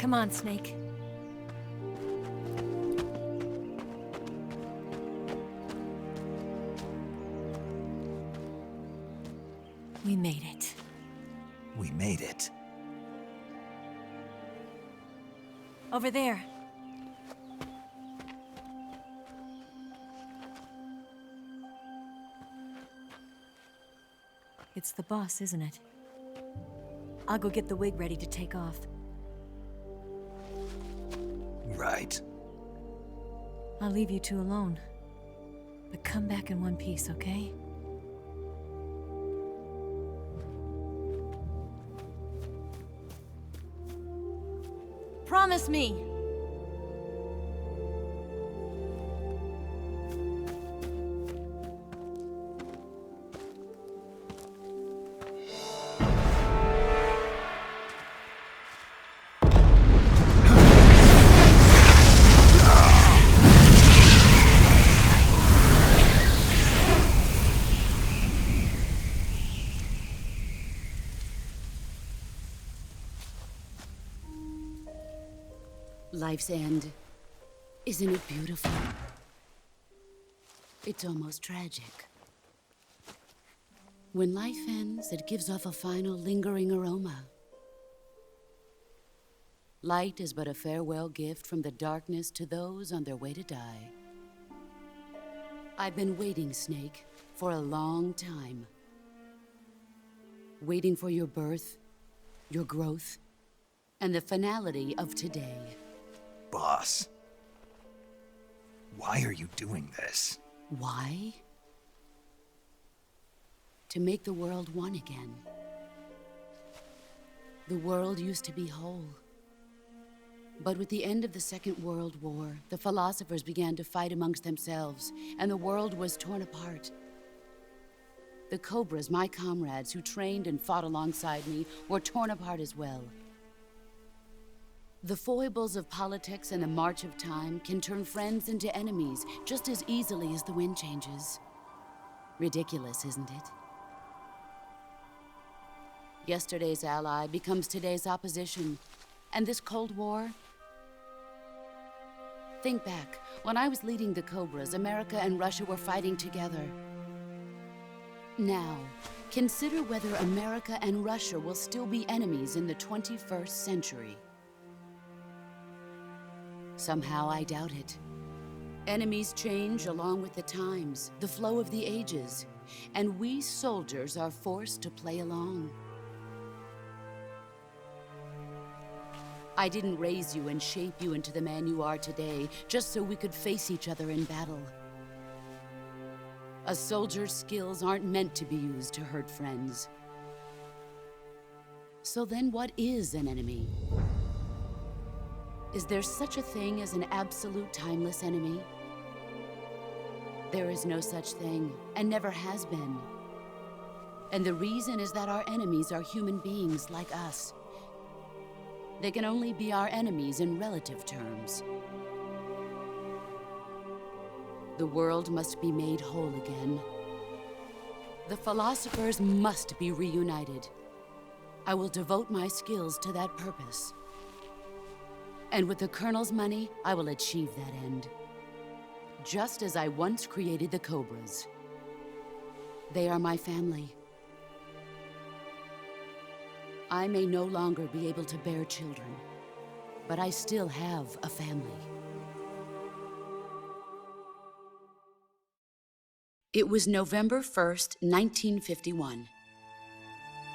Come on, Snake. We made it. We made it. Over there. It's the boss, isn't it? I'll go get the wig ready to take off. Right. I'll leave you two alone. But come back in one piece, okay? Promise me! Life's end. Isn't it beautiful? It's almost tragic. When life ends, it gives off a final lingering aroma. Light is but a farewell gift from the darkness to those on their way to die. I've been waiting, Snake, for a long time. Waiting for your birth, your growth, and the finality of today. Boss. Why are you doing this? Why? To make the world one again. The world used to be whole. But with the end of the Second World War, the philosophers began to fight amongst themselves, and the world was torn apart. The Cobras, my comrades who trained and fought alongside me, were torn apart as well. The foibles of politics and the march of time can turn friends into enemies just as easily as the wind changes. Ridiculous, isn't it? Yesterday's ally becomes today's opposition. And this Cold War? Think back. When I was leading the Cobras, America and Russia were fighting together. Now, consider whether America and Russia will still be enemies in the 21st century. Somehow I doubt it. Enemies change along with the times, the flow of the ages, and we soldiers are forced to play along. I didn't raise you and shape you into the man you are today just so we could face each other in battle. A soldier's skills aren't meant to be used to hurt friends. So then what is an enemy? Is there such a thing as an absolute timeless enemy? There is no such thing, and never has been. And the reason is that our enemies are human beings like us. They can only be our enemies in relative terms. The world must be made whole again. The philosophers must be reunited. I will devote my skills to that purpose. And with the Colonel's money, I will achieve that end. Just as I once created the Cobras. They are my family. I may no longer be able to bear children, but I still have a family. It was November 1st, 1951.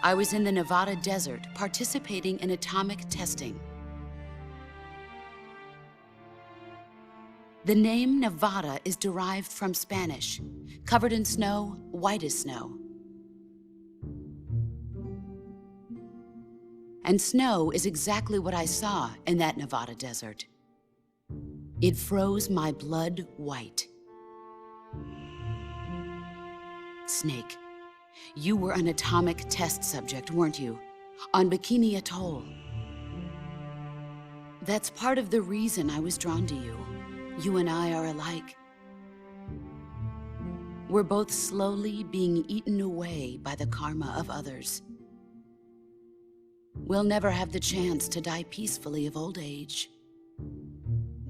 I was in the Nevada desert participating in atomic testing. The name Nevada is derived from Spanish, covered in snow, white as snow. And snow is exactly what I saw in that Nevada desert. It froze my blood white. Snake, you were an atomic test subject, weren't you? On Bikini Atoll. That's part of the reason I was drawn to you. You and I are alike. We're both slowly being eaten away by the karma of others. we'll never have the chance to die peacefully of old age.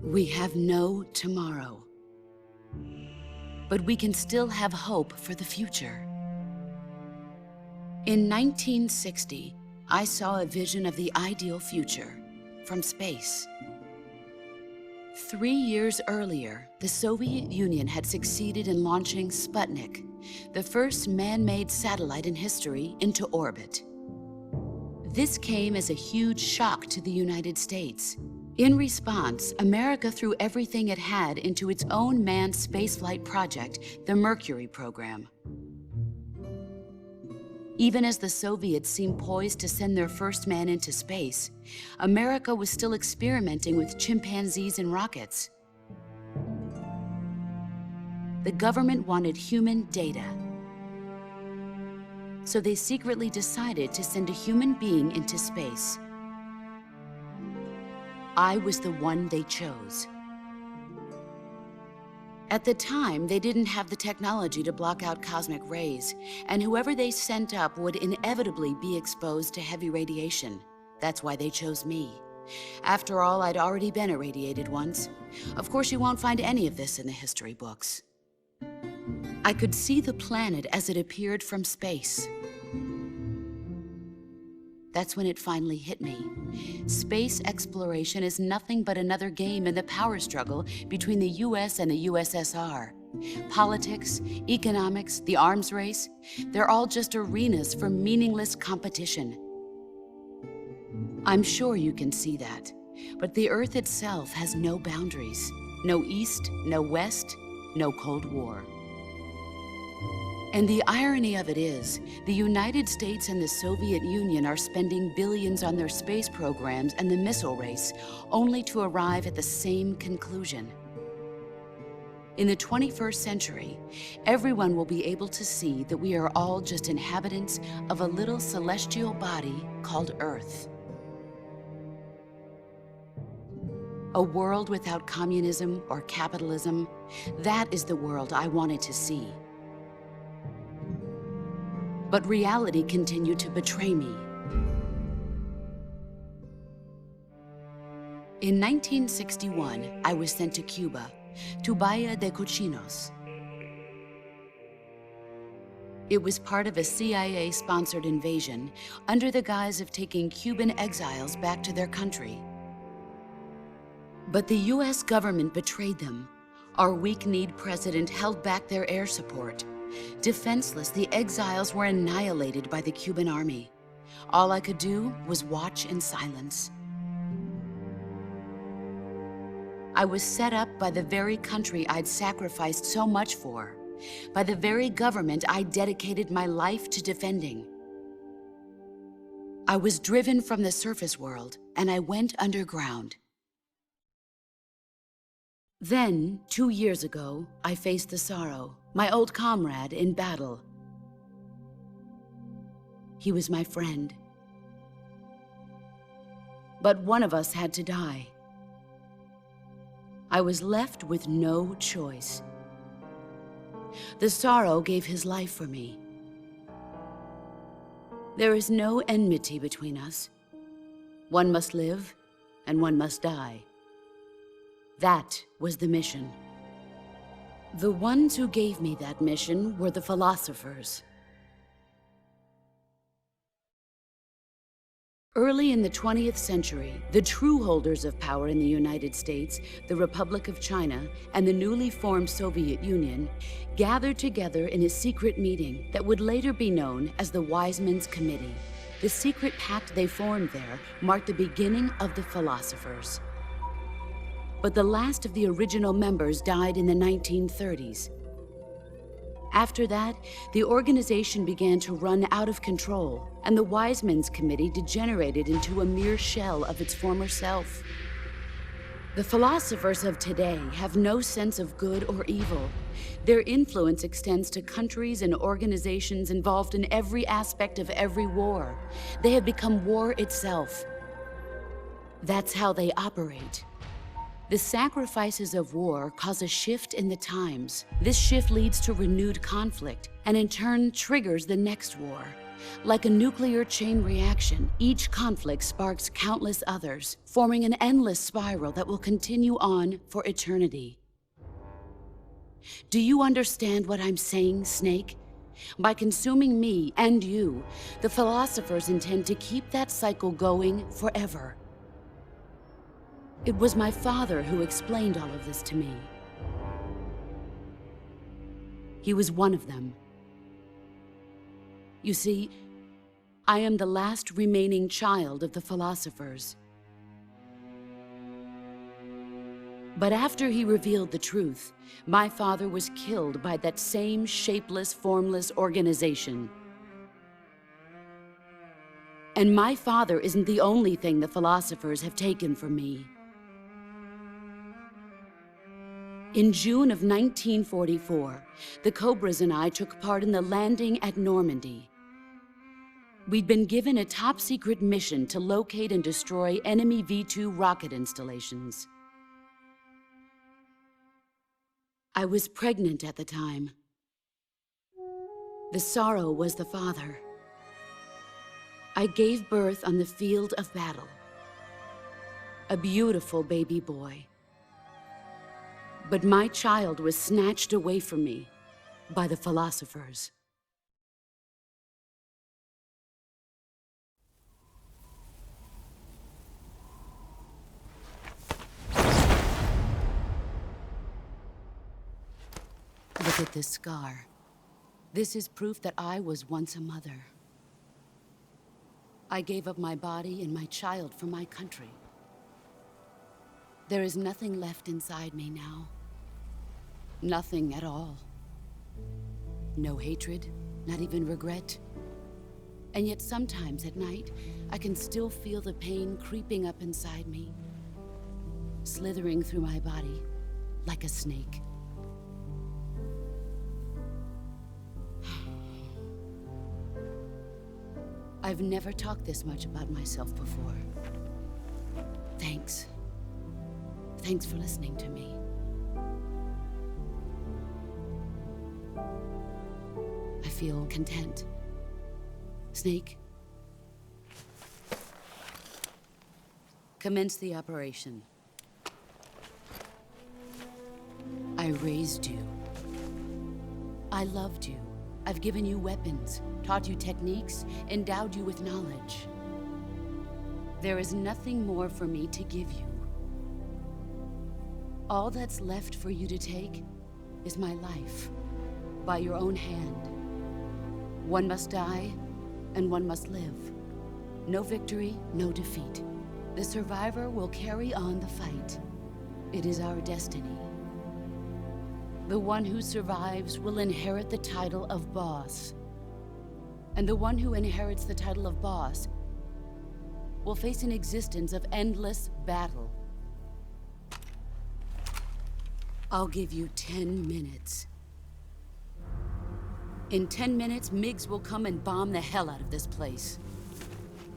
We have no tomorrow. But we can still have hope for the future. In 1960, I saw a vision of the ideal future from space. 3 years earlier, the Soviet Union had succeeded in launching Sputnik, the first man-made satellite in history, into orbit. This came as a huge shock to the United States. In response, America threw everything it had into its own manned spaceflight project, the Mercury program. Even as the Soviets seemed poised to send their first man into space, America was still experimenting with chimpanzees and rockets. The government wanted human data, so they secretly decided to send a human being into space. I was the one they chose. At the time, they didn't have the technology to block out cosmic rays, and whoever they sent up would inevitably be exposed to heavy radiation. That's why they chose me. After all, I'd already been irradiated once. Of course, you won't find any of this in the history books. I could see the planet as it appeared from space. That's when it finally hit me. Space exploration is nothing but another game in the power struggle between the US and the USSR. Politics, economics, the arms race, they're all just arenas for meaningless competition. I'm sure you can see that, but the Earth itself has no boundaries. No East, no West, no Cold War. And the irony of it is, the United States and the Soviet Union are spending billions on their space programs and the missile race, only to arrive at the same conclusion. In the 21st century, everyone will be able to see that we are all just inhabitants of a little celestial body called Earth. A world without communism or capitalism, that is the world I wanted to see. But reality continued to betray me. In 1961, I was sent to Cuba, to Bahia de Cochinos. It was part of a CIA-sponsored invasion under the guise of taking Cuban exiles back to their country. But the US government betrayed them. Our weak-kneed president held back their air support. Defenseless, the exiles were annihilated by the Cuban army. All I could do was watch in silence. I was set up by the very country I'd sacrificed so much for, by the very government I dedicated my life to defending. I was driven from the surface world, and I went underground. Then, 2 years ago, I faced the Sorrow, my old comrade in battle. He was my friend. But one of us had to die. I was left with no choice. The Sorrow gave his life for me. There is no enmity between us. One must live, and one must die. That was the mission. The ones who gave me that mission were the philosophers. Early in the 20th century, the true holders of power in the United States, the Republic of China, and the newly formed Soviet Union gathered together in a secret meeting that would later be known as the Wiseman's Committee. The secret pact they formed there marked the beginning of the philosophers. But the last of the original members died in the 1930s. After that, the organization began to run out of control, and the Wiseman's Committee degenerated into a mere shell of its former self. The philosophers of today have no sense of good or evil. Their influence extends to countries and organizations involved in every aspect of every war. They have become war itself. That's how they operate. The sacrifices of war cause a shift in the times. This shift leads to renewed conflict, and in turn triggers the next war. Like a nuclear chain reaction, each conflict sparks countless others, forming an endless spiral that will continue on for eternity. Do you understand what I'm saying, Snake? By consuming me and you, the philosophers intend to keep that cycle going forever. It was my father who explained all of this to me. He was one of them. You see, I am the last remaining child of the philosophers. But after he revealed the truth, my father was killed by that same shapeless, formless organization. And my father isn't the only thing the philosophers have taken from me. In June of 1944, the Cobras and I took part in the landing at Normandy. We'd been given a top-secret mission to locate and destroy enemy V-2 rocket installations. I was pregnant at the time. The sorrow was the father. I gave birth on the field of battle. A beautiful baby boy. But my child was snatched away from me by the philosophers. Look at this scar. This is proof that I was once a mother. I gave up my body and my child for my country. There is nothing left inside me now. Nothing at all. No hatred, not even regret. And yet sometimes at night, I can still feel the pain creeping up inside me, slithering through my body like a snake. I've never talked this much about myself before. Thanks. Thanks for listening to me. I feel content. Snake, commence the operation. I raised you. I loved you. I've given you weapons, taught you techniques, endowed you with knowledge. There is nothing more for me to give you. All that's left for you to take is my life, by your own hand. One must die, and one must live. No victory, no defeat. The survivor will carry on the fight. It is our destiny. The one who survives will inherit the title of boss. And the one who inherits the title of boss will face an existence of endless battle. I'll give you 10 minutes. In 10 minutes, MiGs will come and bomb the hell out of this place.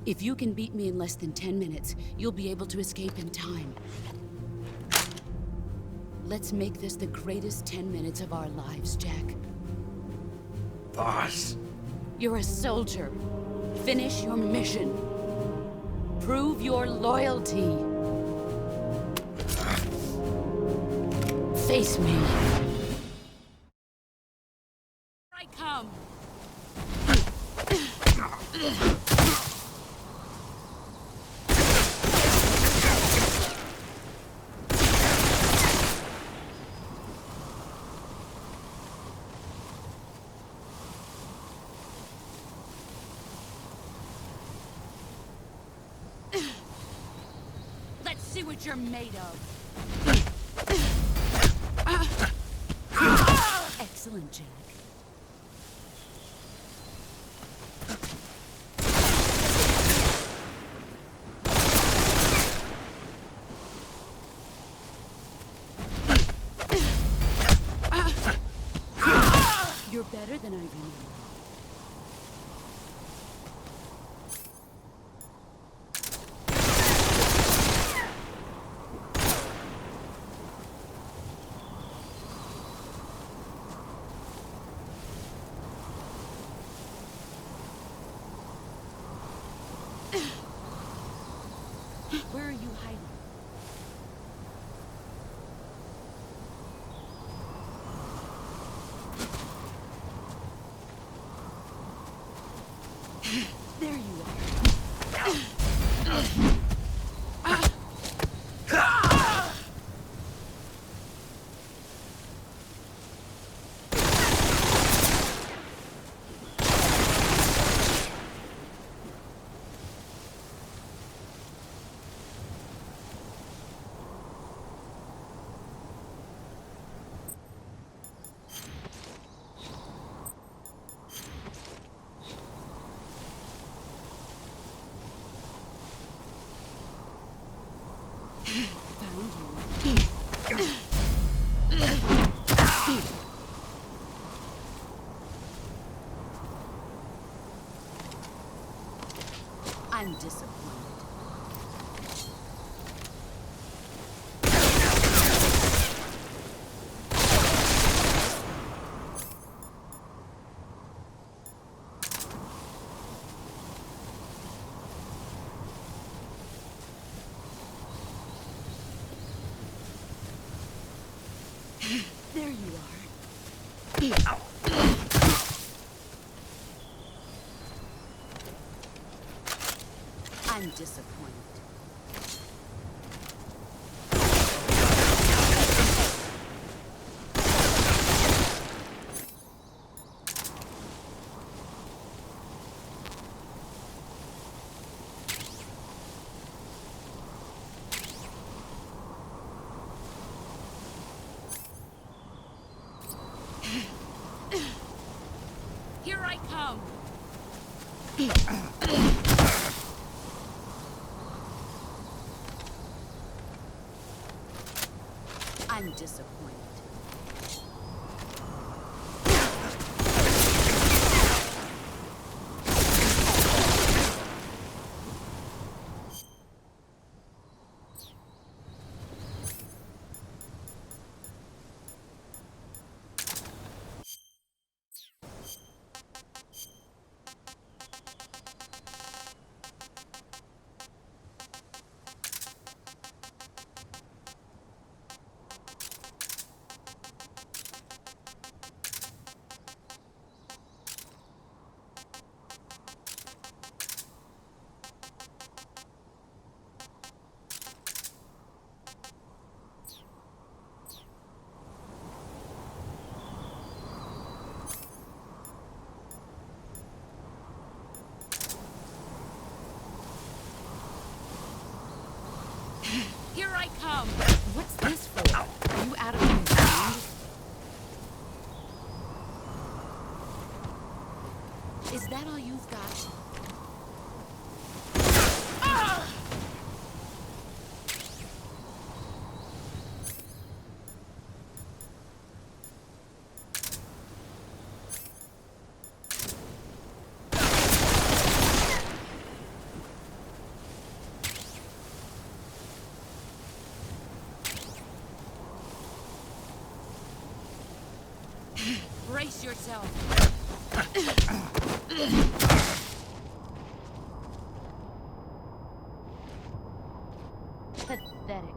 If you can beat me in less than 10 minutes, you'll be able to escape in time. Let's make this the greatest 10 minutes of our lives, Jack. Boss. You're a soldier. Finish your mission. Prove your loyalty. Face me. I come. Let's see what you're made of. Excellent, Jack. You're better than I remember. Where are you hiding? There you are. I'm disappointed. There you are. I'm disappointed. Here I come! I'm disappointed. Here I come! What's this for? Are you out of your mind? Is that all you've got? Brace yourself. Pathetic.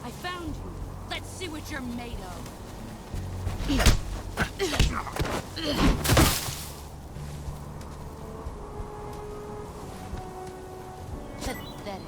I found you. Let's see what you're made of. Pathetic.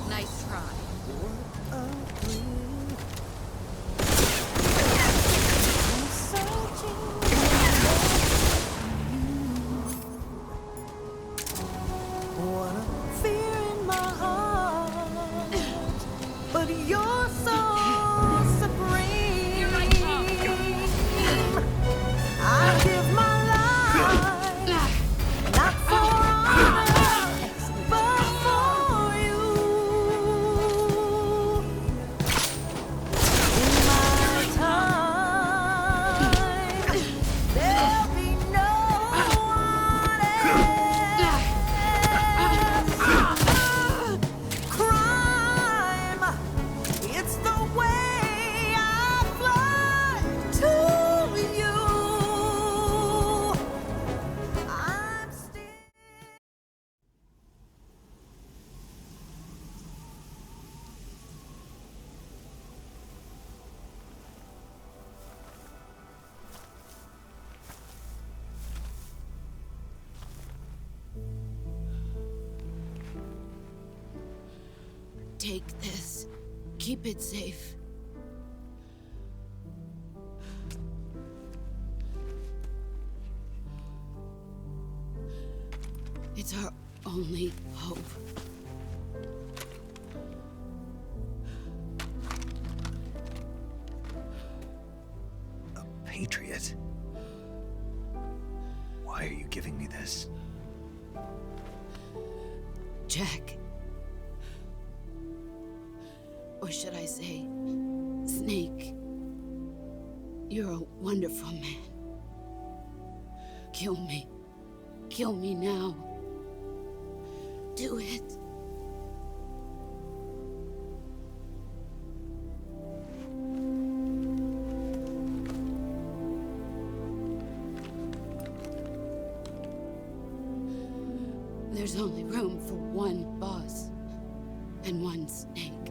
Nice try. What a fear in my heart, but you're so supreme. Here I come. I give my life, not for honor, but for you. In my time, there'll be no one else. Crime, it's the way I fly to you. I'm still. Take this. Keep it safe. It's our only hope. A patriot? Why are you giving me this? Jack. Or should I say, Snake. You're a wonderful man. Kill me. Kill me now. Do it. There's only room for one boss and one snake.